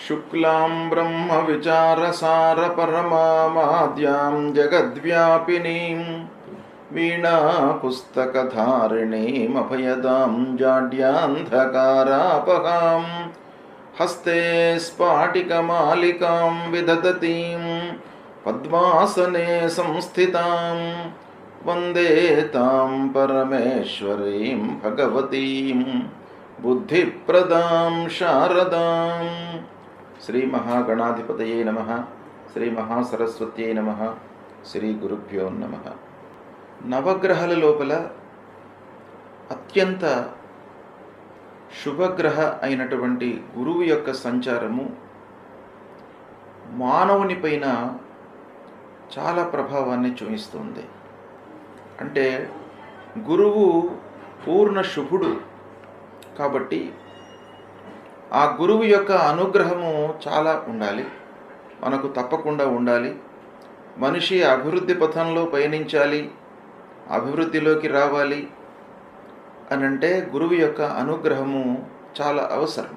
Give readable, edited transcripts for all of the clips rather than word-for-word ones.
शुक्लां ब्रह्मविचारसारपरमामाद्यां जगद्व्यापिनीं वीणापुस्तकधारिणीमभयदां जाड्यान्धकारापहां हस्ते स्फाटिकमालिकां विदधतीं पद्मासने संस्थितां वन्दे तां परमेश्वरीं भगवतीं बुद्धिप्रदां शारदां। శ్రీ మహాగణాధిపతయే నమః. శ్రీ మహాసరస్వత్యై నమః. శ్రీ గురుభ్యో నమః. నవగ్రహాల లోపల అత్యంత శుభగ్రహ అయినటువంటి గురువు యొక్క సంచారము మానవుని పైన చాలా ప్రభావాన్ని చూపిస్తుంది. అంటే గురువు పూర్ణ శుభుడు కాబట్టి ఆ గురువు యొక్క అనుగ్రహము చాలా ఉండాలి, మనకు తప్పకుండా ఉండాలి. మనిషి అభివృద్ధి పథంలో పయనించాలి, అభివృద్ధిలోకి రావాలి అనంటే గురువు యొక్క అనుగ్రహము చాలా అవసరం.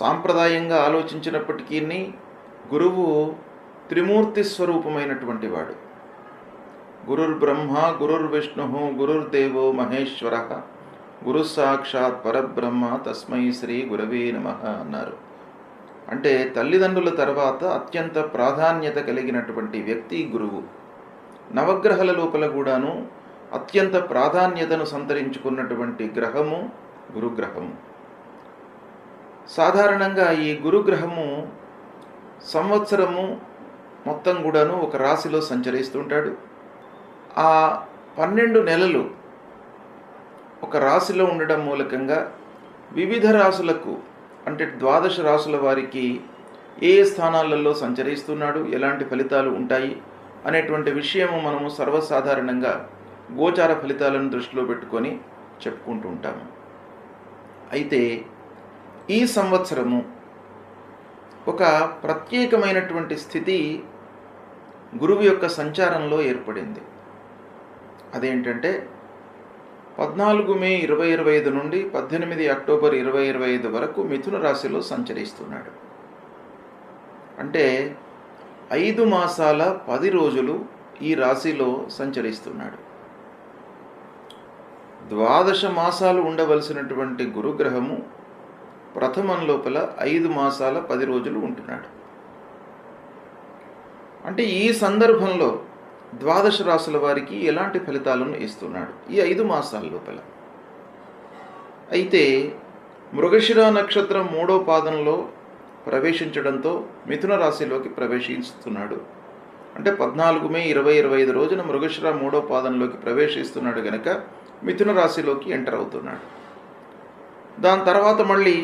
సాంప్రదాయంగా ఆలోచించినప్పటికీ గురువు త్రిమూర్తి స్వరూపమైనటువంటి వాడు. గురుర్బ్రహ్మ గురుర్విష్ణు గురుర్దేవో మహేశ్వర గురు సాక్షాత్ పరబ్రహ్మ తస్మై శ్రీ గురవే నమః అన్నారు. అంటే తల్లిదండ్రుల తర్వాత అత్యంత ప్రాధాన్యత కలిగినటువంటి వ్యక్తి గురువు. నవగ్రహాల లోపల కూడాను అత్యంత ప్రాధాన్యతను సంతరించుకున్నటువంటి గ్రహము గురుగ్రహము. సాధారణంగా ఈ గురుగ్రహము సంవత్సరము మొత్తం కూడాను ఒక రాశిలో సంచరిస్తుంటాడు. ఆ 12 నెలలు ఒక రాశిలో ఉండడం మూలకంగా వివిధ రాశులకు అంటే 12 రాశుల వారికి ఏ స్థానాలలో సంచరిస్తున్నాడు, ఎలాంటి ఫలితాలు ఉంటాయి అనేటువంటి విషయము మనము సర్వసాధారణంగా గోచార ఫలితాలను దృష్టిలో పెట్టుకొని చెప్పుకుంటూ ఉంటాము. అయితే ఈ సంవత్సరము ఒక ప్రత్యేకమైనటువంటి స్థితి గురువు యొక్క సంచారంలో ఏర్పడింది. అదేంటంటే 14 మే 2025 నుండి 18 అక్టోబర్ 2025 వరకు మిథున రాశిలో సంచరిస్తున్నాడు. అంటే 5 మాసాల 10 రోజులు ఈ రాశిలో సంచరిస్తున్నాడు. 12 మాసాలు ఉండవలసినటువంటి గురుగ్రహము ప్రథమం లోపల 5 మాసాల 10 రోజులు ఉంటున్నాడు. అంటే ఈ సందర్భంలో 12 రాశుల వారికి ఎలాంటి ఫలితాలను ఇస్తున్నాడు ఈ 5 మాసాల లోపల. అయితే మృగశిర నక్షత్రం 3వ పాదంలో ప్రవేశించడంతో మిథున రాశిలోకి ప్రవేశిస్తున్నాడు. అంటే 14 మే 2025 రోజున మృగశిర 3వ పాదంలోకి ప్రవేశిస్తున్నాడు గనక మిథున రాశిలోకి ఎంటర్ అవుతున్నాడు. దాని తర్వాత మళ్ళీ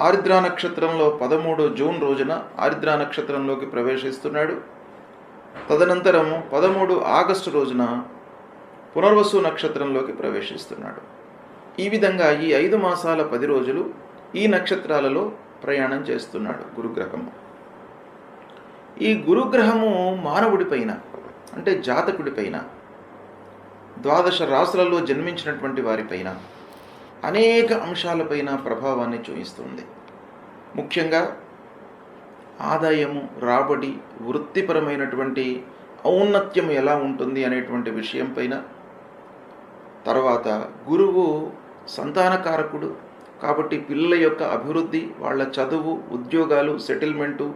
ఆరిద్ర నక్షత్రంలో 13 జూన్ రోజున ఆరిద్ర నక్షత్రంలోకి ప్రవేశిస్తున్నాడు. తదనంతరం 13 ఆగస్టు రోజున పునర్వసు నక్షత్రంలోకి ప్రవేశిస్తున్నాడు. ఈ విధంగా ఈ 5 మాసాల 10 రోజులు ఈ నక్షత్రాలలో ప్రయాణం చేస్తున్నాడు గురుగ్రహము. ఈ గురుగ్రహము మానవుడి పైన అంటే జాతకుడి పైన 12 రాశులలో జన్మించినటువంటి వారిపైన అనేక అంశాలపైన ప్రభావాన్ని చూపిస్తుంది. ముఖ్యంగా ఆదాయము, రాబడి, వృత్తిపరమైనటువంటి ఔన్నత్యం ఎలా ఉంటుంది అనేటువంటి విషయం పైన, తర్వాత గురువు సంతానకారకుడు కాబట్టి పిల్లల యొక్క అభివృద్ధి, వాళ్ళ చదువు, ఉద్యోగాలు, సెటిల్మెంటు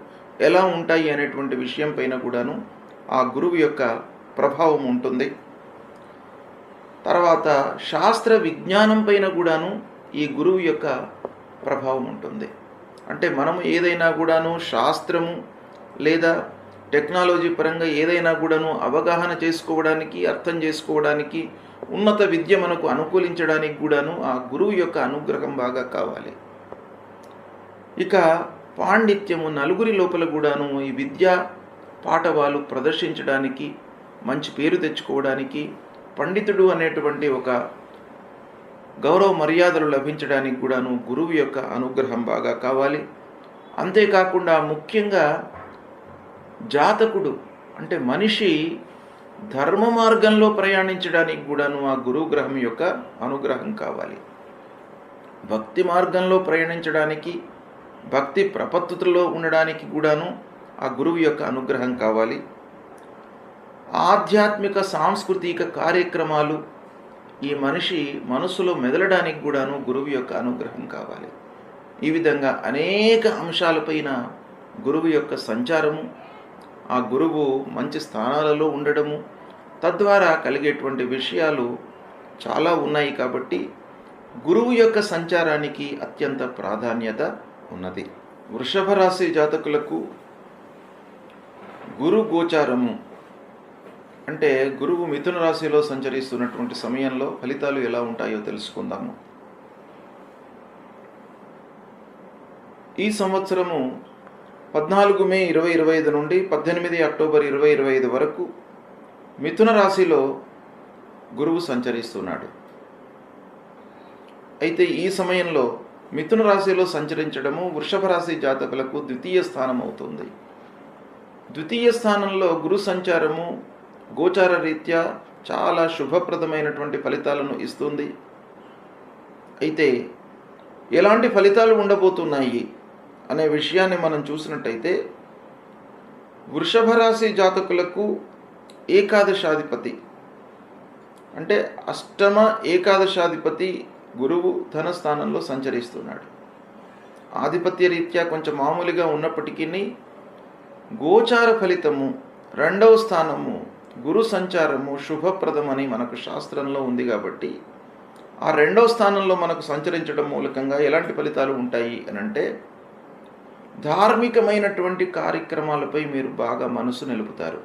ఎలా ఉంటాయి అనేటువంటి విషయం పైన కూడాను ఆ గురువు యొక్క ప్రభావం ఉంటుంది. తర్వాత శాస్త్ర విజ్ఞానం పైన కూడాను ఈ గురువు యొక్క ప్రభావం ఉంటుంది. అంటే మనము ఏదైనా కూడాను శాస్త్రము లేదా టెక్నాలజీ పరంగా ఏదైనా కూడాను అవగాహన చేసుకోవడానికి, అర్థం చేసుకోవడానికి, ఉన్నత విద్య మనకు అనుకూలించడానికి కూడాను ఆ గురువు యొక్క అనుగ్రహం బాగా కావాలి. ఇక పాండిత్యము, నలుగురి లోపల కూడాను ఈ విద్యా పాఠవాలు ప్రదర్శించడానికి, మంచి పేరు తెచ్చుకోవడానికి, పండితుడు అనేటువంటి ఒక గౌరవ మర్యాదలు లభించడానికి కూడాను గురువు యొక్క అనుగ్రహం బాగా కావాలి. అంతేకాకుండా ముఖ్యంగా జాతకుడు అంటే మనిషి ధర్మ మార్గంలో ప్రయాణించడానికి కూడాను ఆ గురుగ్రహం యొక్క అనుగ్రహం కావాలి. భక్తి మార్గంలో ప్రయాణించడానికి భక్తి ప్రపత్తులో ఉండడానికి కూడాను ఆ గురువు యొక్క అనుగ్రహం కావాలి. ఆధ్యాత్మిక సాంస్కృతిక కార్యక్రమాలు ఈ మనిషి మనసులో మెదలడానికి కూడాను గురువు యొక్క అనుగ్రహం కావాలి. ఈ విధంగా అనేక అంశాలపైన గురువు యొక్క సంచారము, ఆ గురువు మంచి స్థానాలలో ఉండడము, తద్వారా కలిగేటువంటి విషయాలు చాలా ఉన్నాయి. కాబట్టి గురువు యొక్క సంచారానికి అత్యంత ప్రాధాన్యత ఉన్నది. వృషభ రాశి జాతకులకు గురు గోచారము అంటే గురువు మిథున రాశిలో సంచరిస్తున్నటువంటి సమయంలో ఫలితాలు ఎలా ఉంటాయో తెలుసుకుందాము. ఈ సంవత్సరము 14 మే 2025 నుండి 18 అక్టోబర్ 2025 వరకు మిథున రాశిలో గురువు సంచరిస్తున్నాడు. అయితే ఈ సమయంలో మిథున రాశిలో సంచరించడము వృషభ రాశి జాతకులకు ద్వితీయ స్థానం అవుతుంది. ద్వితీయ స్థానంలో గురు సంచారము గోచార రీత్యా చాలా శుభప్రదమైనటువంటి ఫలితాలను ఇస్తుంది. అయితే ఎలాంటి ఫలితాలు ఉండబోతున్నాయి అనే విషయాన్ని మనం చూసినట్టయితే, వృషభ రాశి జాతకులకు ఏకాదశాధిపతి అంటే అష్టమ ఏకాదశాధిపతి గురువు ధనస్థానంలో సంచరిస్తున్నాడు. ఆధిపత్య రీత్యా కొంచెం మామూలుగా ఉన్నప్పటికీ గోచార ఫలితము 2వ స్థానము గురు సంచారము శుభప్రదమని మనకు శాస్త్రంలో ఉంది. కాబట్టి ఆ 2వ స్థానంలో మనకు సంచరించడం మూలకంగా ఎలాంటి ఫలితాలు ఉంటాయి అని అంటే, ధార్మికమైనటువంటి కార్యక్రమాలపై మీరు బాగా మనసు నిలుపుతారు.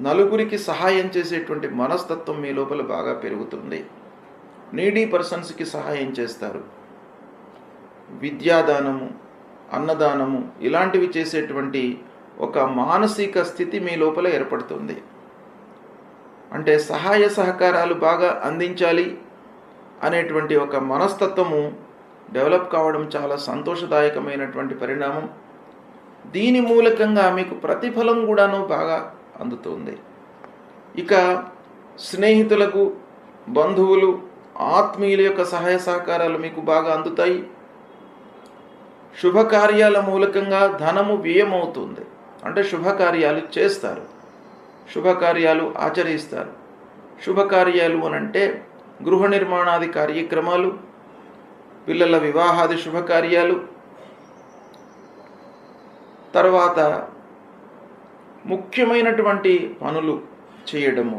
నలుగురికి సహాయం చేసేటువంటి మనస్తత్వం మీ లోపల బాగా పెరుగుతుంది. నీడీ పర్సన్స్కి సహాయం చేస్తారు. విద్యాదానము, అన్నదానము ఇలాంటివి చేసేటువంటి ఒక మానసిక స్థితి మీ లోపల ఏర్పడుతుంది. అంటే సహాయ సహకారాలు బాగా అందించాలి అనేటువంటి ఒక మనస్తత్వము డెవలప్ కావడం చాలా సంతోషదాయకమైనటువంటి పరిణామం. దీని మూలకంగా మీకు ప్రతిఫలం కూడాను బాగా అందుతుంది. ఇక స్నేహితులకు, బంధువులు, ఆత్మీయుల యొక్క సహాయ సహకారాలు మీకు బాగా అందుతాయి. శుభకార్యాల మూలకంగా ధనము వ్యయమవుతుంది. అంటే శుభకార్యాలు చేస్తారు, శుభకార్యాలు ఆచరిస్తారు. శుభకార్యాలు అని అంటే గృహ నిర్మాణాది కార్యక్రమాలు, పిల్లల వివాహాది శుభకార్యాలు, తర్వాత ముఖ్యమైనటువంటి పనులు చేయడము,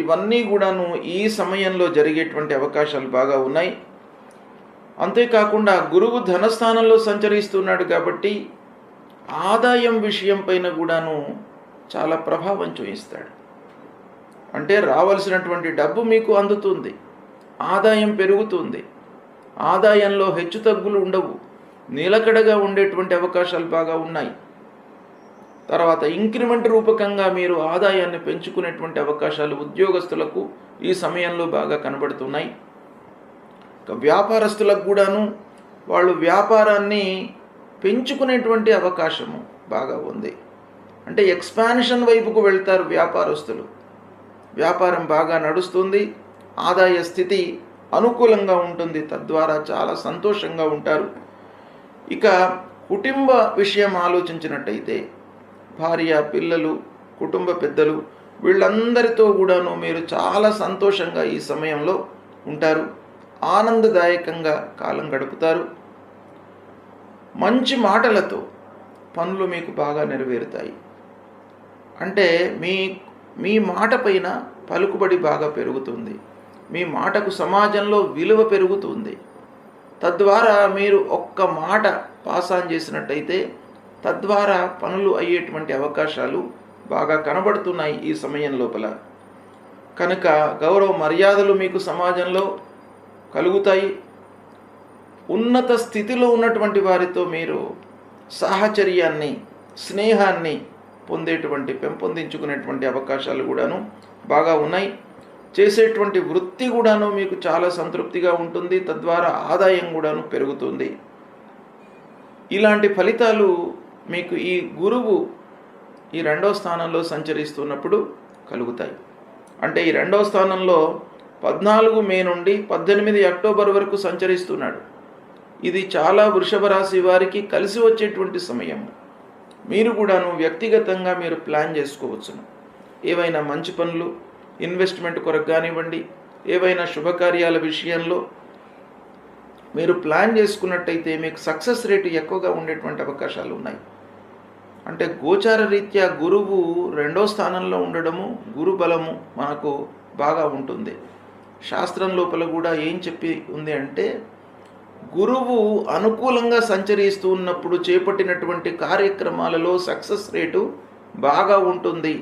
ఇవన్నీ కూడాను ఈ సమయంలో జరిగేటువంటి అవకాశాలు బాగా ఉన్నాయి. అంతేకాకుండా గురువు ధనస్థానంలో సంచరిస్తున్నాడు కాబట్టి ఆదాయం విషయం పైన కూడాను చాలా ప్రభావం చూపిస్తాడు. అంటే రావాల్సినటువంటి డబ్బు మీకు అందుతుంది, ఆదాయం పెరుగుతుంది, ఆదాయంలో హెచ్చుతగ్గులు ఉండవు, నిలకడగా ఉండేటువంటి అవకాశాలు బాగా ఉన్నాయి. తర్వాత ఇంక్రిమెంట్ రూపకంగా మీరు ఆదాయాన్ని పెంచుకునేటువంటి అవకాశాలు ఉద్యోగస్తులకు ఈ సమయంలో బాగా కనబడుతున్నాయి. వ్యాపారస్తులకు కూడాను వాళ్ళు వ్యాపారాన్ని పెంచుకునేటువంటి అవకాశము బాగా ఉంది. అంటే ఎక్స్పాన్షన్ వైపుకు వెళ్తారు వ్యాపారస్తులు. వ్యాపారం బాగా నడుస్తుంది, ఆదాయ స్థితి అనుకూలంగా ఉంటుంది, తద్వారా చాలా సంతోషంగా ఉంటారు. ఇక కుటుంబ విషయం ఆలోచించినట్టయితే భార్య, పిల్లలు, కుటుంబ పెద్దలు వీళ్ళందరితో కూడాను మీరు చాలా సంతోషంగా ఈ సమయంలో ఉంటారు. ఆనందదాయకంగా కాలం గడుపుతారు. మంచి మాటలతో పనులు మీకు బాగా నెరవేరుతాయి. అంటే మీ మాట పైన పలుకుబడి బాగా పెరుగుతుంది. మీ మాటకు సమాజంలో విలువ పెరుగుతుంది. తద్వారా మీరు ఒక్క మాట పాస్ ఆన్ చేసినట్టయితే తద్వారా పనులు అయ్యేటువంటి అవకాశాలు బాగా కనబడుతున్నాయి ఈ సమయం లోపల. కనుక గౌరవ మర్యాదలు మీకు సమాజంలో కలుగుతాయి. ఉన్నత స్థితిలో ఉన్నటువంటి వారితో మీరు సాహచర్యాన్ని, స్నేహాన్ని పెంపొందించుకునేటువంటి అవకాశాలు కూడాను బాగా ఉన్నాయి. చేసేటువంటి వృత్తి కూడాను మీకు చాలా సంతృప్తిగా ఉంటుంది, తద్వారా ఆదాయం కూడాను పెరుగుతుంది. ఇలాంటి ఫలితాలు మీకు ఈ గురువు ఈ 2వ స్థానంలో సంచరిస్తున్నప్పుడు కలుగుతాయి. అంటే ఈ 2వ స్థానంలో 14 మే నుండి 18 అక్టోబర్ వరకు సంచరిస్తున్నాడు. ఇది చాలా వృషభ రాశి వారికి కలిసి వచ్చేటువంటి సమయం. మీరు కూడాను వ్యక్తిగతంగా మీరు ప్లాన్ చేసుకోవచ్చును. ఏవైనా మంచి పనులు, ఇన్వెస్ట్మెంట్ కొరకు కానివ్వండి, ఏవైనా శుభకార్యాల విషయంలో మీరు ప్లాన్ చేసుకున్నట్టయితే మీకు సక్సెస్ రేటు ఎక్కువగా ఉండేటువంటి అవకాశాలు ఉన్నాయి. అంటే గోచార రీత్యా గురువు 2వ స్థానంలో ఉండడము, గురు బలము మనకు బాగా ఉంటుంది. శాస్త్రం లోపల కూడా ఏం చెప్పి ఉంది అంటే, గురువు అనుకూలంగా సంచరిస్తూ ఉన్నప్పుడు చేపట్టినటువంటి కార్యక్రమాలలో సక్సెస్ రేటు బాగా ఉంటుంది.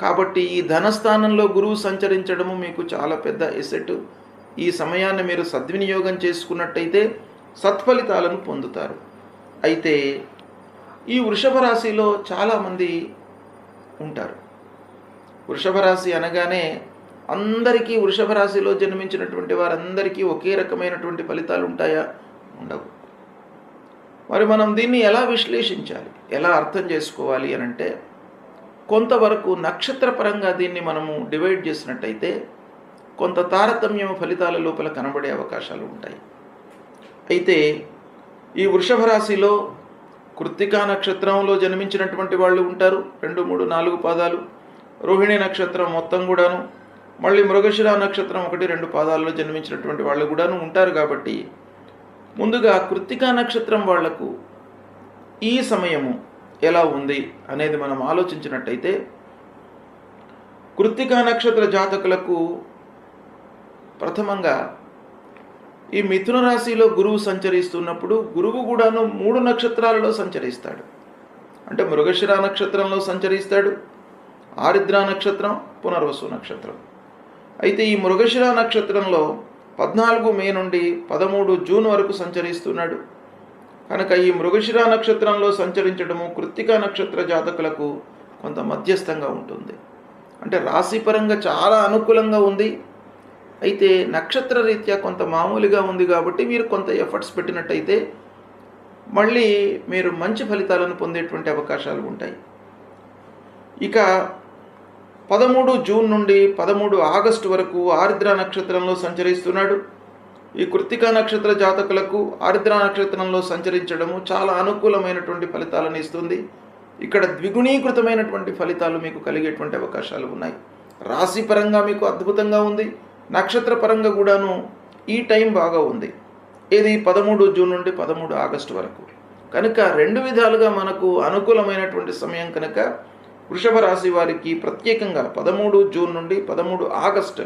కాబట్టి ఈ ధనస్థానంలో గురువు సంచరించడము మీకు చాలా పెద్ద ఎసెట్. ఈ సమయాన్ని మీరు సద్వినియోగం చేసుకున్నట్టయితే సత్ఫలితాలను పొందుతారు. అయితే ఈ వృషభ రాశిలో చాలామంది ఉంటారు. వృషభ రాశి అనగానే అందరికీ వృషభ రాశిలో జన్మించినటువంటి వారందరికీ ఒకే రకమైనటువంటి ఫలితాలు ఉంటాయా? ఉండవు. మరి మనం దీన్ని ఎలా విశ్లేషించాలి, ఎలా అర్థం చేసుకోవాలి అని అంటే, కొంతవరకు నక్షత్రపరంగా దీన్ని మనము డివైడ్ చేసినట్టయితే కొంత తారతమ్యం ఫలితాల లోపల కనబడే అవకాశాలు ఉంటాయి. అయితే ఈ వృషభ రాశిలో కృత్తికా నక్షత్రంలో జన్మించినటువంటి వాళ్ళు ఉంటారు, 2, 3, 4 పాదాలు. రోహిణి నక్షత్రం మొత్తం కూడాను, మళ్ళీ మృగశిర నక్షత్రం 1, 2 పాదాల్లో జన్మించినటువంటి వాళ్ళు కూడాను ఉంటారు. కాబట్టి ముందుగా కృత్తికా నక్షత్రం వాళ్లకు ఈ సమయము ఎలా ఉంది అనేది మనం ఆలోచించినట్టయితే, కృత్తికా నక్షత్ర జాతకులకు ప్రథమంగా ఈ మిథున రాశిలో గురువు సంచరిస్తున్నప్పుడు గురువు కూడాను 3 నక్షత్రాలలో సంచరిస్తాడు. అంటే మృగశిర నక్షత్రంలో సంచరిస్తాడు, ఆరిద్ర నక్షత్రం, పునర్వసు నక్షత్రం. అయితే ఈ మృగశిర నక్షత్రంలో 14 మే నుండి 13 జూన్ వరకు సంచరిస్తున్నాడు. కనుక ఈ మృగశిర నక్షత్రంలో సంచరించడము కృత్తికా నక్షత్ర జాతకులకు కొంత మధ్యస్థంగా ఉంటుంది. అంటే రాశిపరంగా చాలా అనుకూలంగా ఉంది. అయితే నక్షత్ర రీత్యా కొంత మామూలుగా ఉంది. కాబట్టి మీరు కొంత ఎఫర్ట్స్ పెట్టినట్టయితే మళ్ళీ మీరు మంచి ఫలితాలను పొందేటువంటి అవకాశాలు ఉంటాయి. ఇక 13 జూన్ నుండి 13 ఆగస్టు వరకు ఆరిద్ర నక్షత్రంలో సంచరిస్తున్నాడు. ఈ కృత్తికా నక్షత్ర జాతకులకు ఆరిద్ర నక్షత్రంలో సంచరించడము చాలా అనుకూలమైనటువంటి ఫలితాలను ఇస్తుంది. ఇక్కడ ద్విగుణీకృతమైనటువంటి ఫలితాలు మీకు కలిగేటువంటి అవకాశాలు ఉన్నాయి. రాశిపరంగా మీకు అద్భుతంగా ఉంది, నక్షత్ర పరంగా కూడాను ఈ టైం బాగా ఉంది. ఇది 13 జూన్ నుండి 13 ఆగస్టు వరకు. కనుక 2 విధాలుగా మనకు అనుకూలమైనటువంటి సమయం. కనుక వృషభ రాశి వారికి ప్రత్యేకంగా 13 జూన్ నుండి 13 ఆగస్టు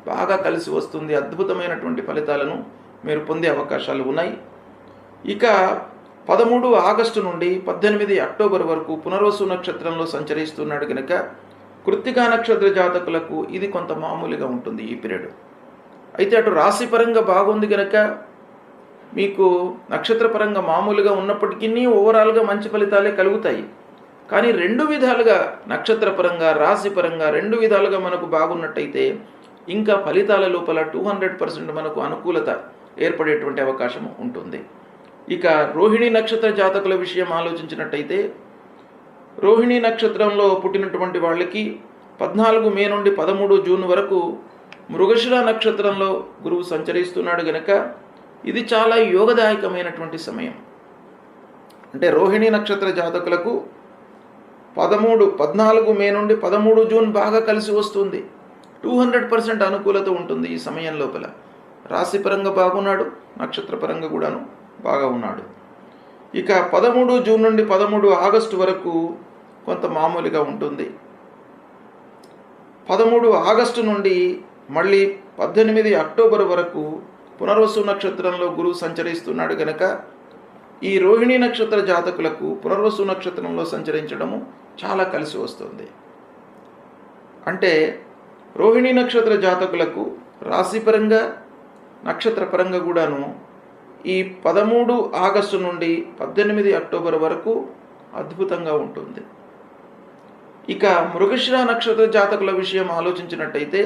బాగా కలిసి వస్తుంది. అద్భుతమైనటువంటి ఫలితాలను మీరు పొందే అవకాశాలు ఉన్నాయి. ఇక 13 ఆగస్టు నుండి 18 అక్టోబర్ వరకు పునర్వసు నక్షత్రంలో సంచరిస్తున్నాడు. కనుక కృత్తికా నక్షత్ర జాతకులకు ఇది కొంత మామూలుగా ఉంటుంది ఈ పీరియడ్. అయితే అటు రాశిపరంగా బాగుంది కనుక మీకు నక్షత్రపరంగా మామూలుగా ఉన్నప్పటికీ ఓవరాల్గా మంచి ఫలితాలే కలుగుతాయి. కానీ 2 విధాలుగా నక్షత్రపరంగా రాశిపరంగా 2 విధాలుగా మనకు బాగున్నట్టయితే ఇంకా ఫలితాల లోపల 200% మనకు అనుకూలత ఏర్పడేటువంటి అవకాశం ఉంటుంది. ఇక రోహిణి నక్షత్ర జాతకుల విషయం ఆలోచించినట్టయితే, రోహిణి నక్షత్రంలో పుట్టినటువంటి వాళ్ళకి 14 మే నుండి 13 జూన్ వరకు మృగశిర నక్షత్రంలో గురువు సంచరిస్తున్నాడు. గనక ఇది చాలా యోగదాయకమైనటువంటి సమయం. అంటే రోహిణి నక్షత్ర జాతకులకు 14 మే నుండి 13 జూన్ బాగా కలిసి వస్తుంది. 200% అనుకూలత ఉంటుంది ఈ సమయం లోపల. రాశిపరంగా బాగున్నాడు, నక్షత్రపరంగా కూడాను బాగా ఉన్నాడు. ఇక 13 జూన్ నుండి 13 ఆగస్టు వరకు కొంత మామూలుగా ఉంటుంది. 13 ఆగస్టు నుండి మళ్ళీ 18 అక్టోబర్ వరకు పునర్వసు నక్షత్రంలో గురువు సంచరిస్తున్నాడు. గనక ఈ రోహిణి నక్షత్ర జాతకులకు పునర్వసు నక్షత్రంలో సంచరించడము చాలా కలిసి వస్తుంది. అంటే రోహిణి నక్షత్ర జాతకులకు రాశిపరంగా నక్షత్రపరంగా కూడాను ఈ 13 ఆగస్టు నుండి 18 అక్టోబర్ వరకు అద్భుతంగా ఉంటుంది. ఇక మృగశిర నక్షత్ర జాతకుల విషయం ఆలోచించినట్టయితే,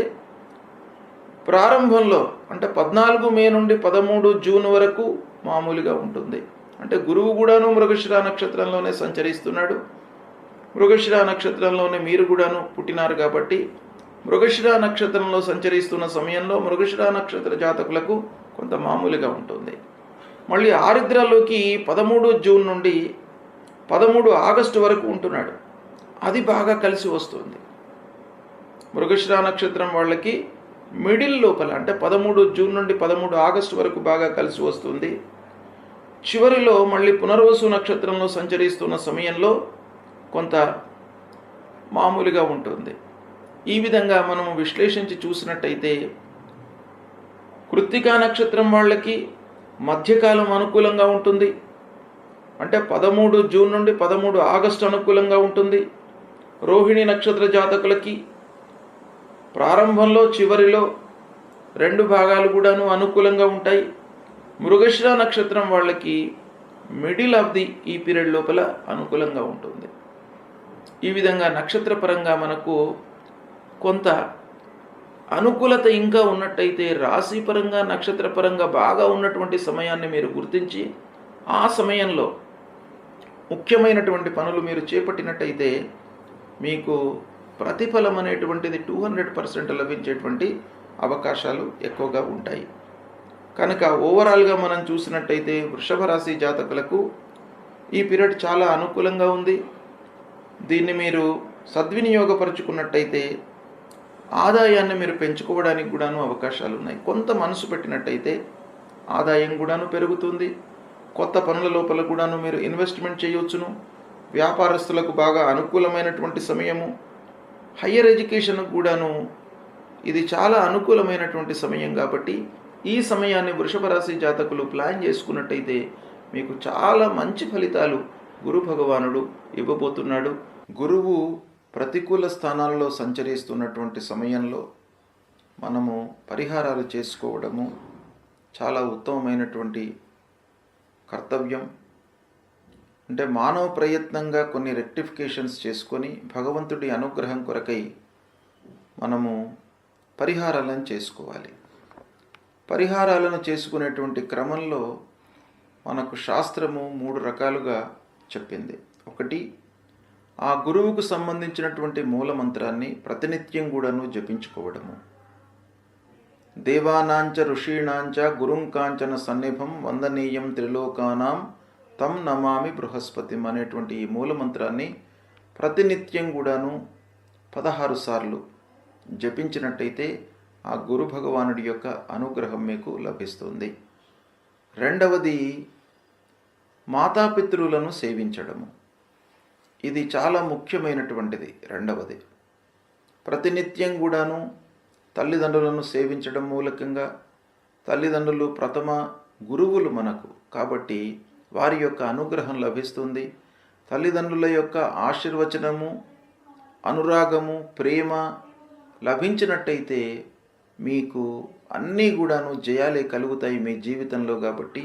ప్రారంభంలో అంటే 14 మే నుండి 13 జూన్ వరకు మామూలుగా ఉంటుంది. అంటే గురువు కూడాను మృగశిర నక్షత్రంలోనే సంచరిస్తున్నాడు. మృగశిర నక్షత్రంలోనే మీరు కూడాను పుట్టినారు కాబట్టి మృగశిర నక్షత్రంలో సంచరిస్తున్న సమయంలో మృగశిర నక్షత్ర జాతకులకు కొంత మామూలుగా ఉంటుంది. మళ్ళీ ఆరుద్రలోకి 13 జూన్ నుండి 13 ఆగస్టు వరకు ఉంటున్నాడు. అది బాగా కలిసి వస్తుంది. మృగశిర నక్షత్రం వాళ్ళకి మిడిల్ లోపల అంటే 13 జూన్ నుండి 13 ఆగస్టు వరకు బాగా కలిసి వస్తుంది. చివరిలో మళ్ళీ పునర్వసు నక్షత్రంలో సంచరిస్తున్న సమయంలో కొంత మామూలుగా ఉంటుంది. ఈ విధంగా మనము విశ్లేషించి చూసినట్టయితే కృత్తికా నక్షత్రం వాళ్ళకి మధ్యకాలం అనుకూలంగా ఉంటుంది. అంటే 13 జూన్ నుండి 13 ఆగస్టు అనుకూలంగా ఉంటుంది. రోహిణి నక్షత్ర జాతకులకి ప్రారంభంలో చివరిలో 2 భాగాలు కూడాను అనుకూలంగా ఉంటాయి. మృగశిర నక్షత్రం వాళ్ళకి మిడిల్ ఆఫ్ ది ఈ పీరియడ్ లోపల అనుకూలంగా ఉంటుంది. ఈ విధంగా నక్షత్రపరంగా మనకు కొంత అనుకూలత ఇంకా ఉన్నట్టయితే రాశిపరంగా నక్షత్రపరంగా బాగా ఉన్నటువంటి సమయాన్ని మీరు గుర్తించి ఆ సమయంలో ముఖ్యమైనటువంటి పనులు మీరు చేపట్టినట్టయితే మీకు ప్రతిఫలం అనేటువంటిది 200% లభించేటువంటి అవకాశాలు ఎక్కువగా ఉంటాయి. కనుక ఓవరాల్గా మనం చూసినట్టయితే వృషభ రాశి జాతకులకు ఈ పీరియడ్ చాలా అనుకూలంగా ఉంది. దీన్ని మీరు సద్వినియోగపరుచుకున్నట్టయితే ఆదాయాన్ని మీరు పెంచుకోవడానికి కూడాను అవకాశాలు ఉన్నాయి. కొంత మనసు పెట్టినట్టయితే ఆదాయం కూడాను పెరుగుతుంది. కొత్త పనుల లోపల కూడాను మీరు ఇన్వెస్ట్మెంట్ చేయవచ్చును. వ్యాపారస్తులకు బాగా అనుకూలమైనటువంటి సమయము. హయ్యర్ ఎడ్యుకేషన్ కూడాను ఇది చాలా అనుకూలమైనటువంటి సమయం కాబట్టి ఈ సమయాన్ని వృషభ రాశి జాతకులు ప్లాన్ చేసుకున్నట్టయితే మీకు చాలా మంచి ఫలితాలు గురు భగవానుడు ఇవ్వబోతున్నాడు. గురువు ప్రతికూల స్థానాల్లో సంచరిస్తున్నటువంటి సమయంలో మనము పరిహారాలు చేసుకోవడము చాలా ఉత్తమమైనటువంటి కర్తవ్యం. అంటే మానవ ప్రయత్నంగా కొన్ని రెక్టిఫికేషన్స్ చేసుకొని భగవంతుడి అనుగ్రహం కొరకై మనము పరిహారాలను చేసుకోవాలి. పరిహారాలను చేసుకునేటువంటి క్రమంలో మనకు శాస్త్రము 3 రకాలుగా చెప్పింది. ఒకటి, ఆ గురువుకు సంబంధించినటువంటి మూలమంత్రాన్ని ప్రతినిత్యం కూడాను జపించుకోవడము. దేవానాంచ ఋషీణాంచ గురుంకాంచన సన్నిభం వందనీయం త్రిలోకానాం తం నమామి బృహస్పతిం అనేటువంటి ఈ మూలమంత్రాన్ని ప్రతినిత్యం కూడాను 16 సార్లు జపించినట్టయితే ఆ గురు భగవానుడి యొక్క అనుగ్రహం మీకు లభిస్తుంది. రెండవది, మాతాపితృలను సేవించడము. ఇది చాలా ముఖ్యమైనటువంటిది. రెండవది, ప్రతినిత్యం కూడాను తల్లిదండ్రులను సేవించడం మూలకంగా, తల్లిదండ్రులు ప్రథమ గురువులు మనకు కాబట్టి వారి యొక్క అనుగ్రహం లభిస్తుంది. తల్లిదండ్రుల యొక్క ఆశీర్వచనము, అనురాగము, ప్రేమ లభించినట్టయితే మీకు అన్నీ కూడాను జయాలే కలుగుతాయి మీ జీవితంలో. కాబట్టి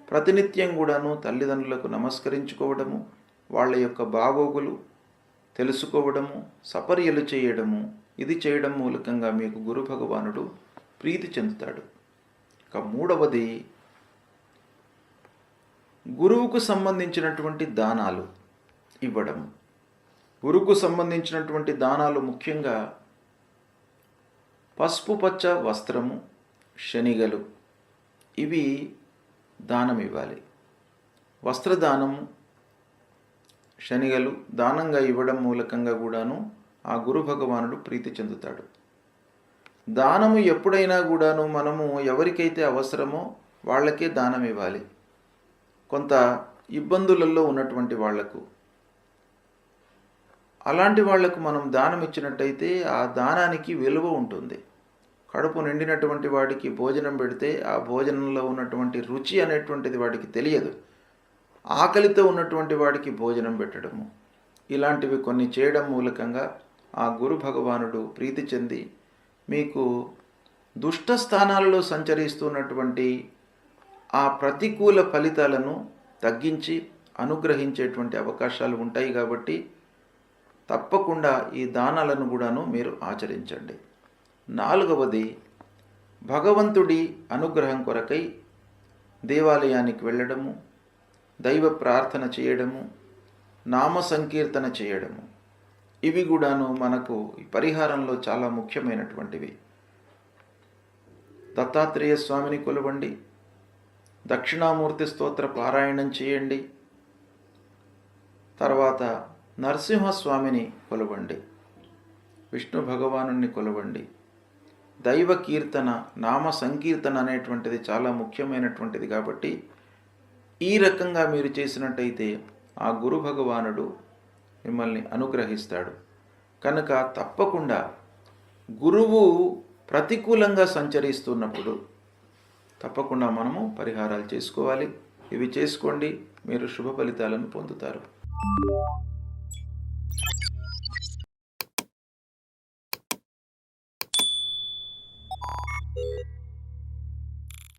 ప్రతినిత్యం కూడాను తల్లిదండ్రులకు నమస్కరించుకోవడము, వాళ్ళ యొక్క బాగోగులు తెలుసుకోవడము, సపర్యలు చేయడము, ఇది చేయడం మూలకంగా మీకు గురు భగవానుడు ప్రీతి చెందుతాడు. ఇక మూడవది, గురువుకు సంబంధించినటువంటి దానాలు ఇవ్వడం. గురువుకు సంబంధించినటువంటి దానాలు ముఖ్యంగా పసుపు పచ్చ వస్త్రము, శనిగలు, ఇవి దానం ఇవ్వాలి. వస్త్రదానము, శనిగలు దానంగా ఇవ్వడం మూలకంగా కూడాను ఆ గురు భగవానుడు ప్రీతి చెందుతాడు. దానము ఎప్పుడైనా కూడాను మనము ఎవరికైతే అవసరమో వాళ్ళకే దానం ఇవ్వాలి. కొంత ఇబ్బందులలో ఉన్నటువంటి వాళ్లకు, అలాంటి వాళ్లకు మనం దానం ఇచ్చినట్టయితే ఆ దానానికి విలువ ఉంటుంది. కడుపు నిండినటువంటి వాడికి భోజనం పెడితే ఆ భోజనంలో ఉన్నటువంటి రుచి అనేటువంటిది వాడికి తెలియదు. ఆకలితో ఉన్నటువంటి వాడికి భోజనం పెట్టడము, ఇలాంటివి కొన్ని చేయడం మూలకంగా ఆ గురు భగవానుడు ప్రీతి చెంది మీకు దుష్ట స్థానాలలో సంచరిస్తున్నటువంటి ఆ ప్రతికూల ఫలితాలను తగ్గించి అనుగ్రహించేటువంటి అవకాశాలు ఉంటాయి. కాబట్టి తప్పకుండా ఈ దానాలను కూడాను మీరు ఆచరించండి. నాలుగవది, భగవంతుడి అనుగ్రహం కొరకై దేవాలయానికి వెళ్ళడము, దైవ ప్రార్థన చేయడము, నామ సంకీర్తన చేయడము, ఇవి కూడాను మనకు ఈ పరిహారంలో చాలా ముఖ్యమైనటువంటివి. దత్తాత్రేయ స్వామిని కొలవండి, దక్షిణామూర్తి స్తోత్ర పారాయణం చేయండి. తర్వాత నరసింహస్వామిని కొలవండి, విష్ణు భగవానుని కొలవండి. దైవ కీర్తన, నామ సంకీర్తన అనేటువంటిది చాలా ముఖ్యమైనటువంటిది కాబట్టి ఈ రకంగా మీరు చేసినట్టయితే ఆ గురు భగవానుడు మిమ్మల్ని అనుగ్రహిస్తాడు. కనుక తప్పకుండా గురువు ప్రతికూలంగా సంచరిస్తున్నప్పుడు తప్పకుండా మనము పరిహారాలు చేసుకోవాలి. ఇవి చేసుకోండి, మీరు శుభ ఫలితాలను పొందుతారు.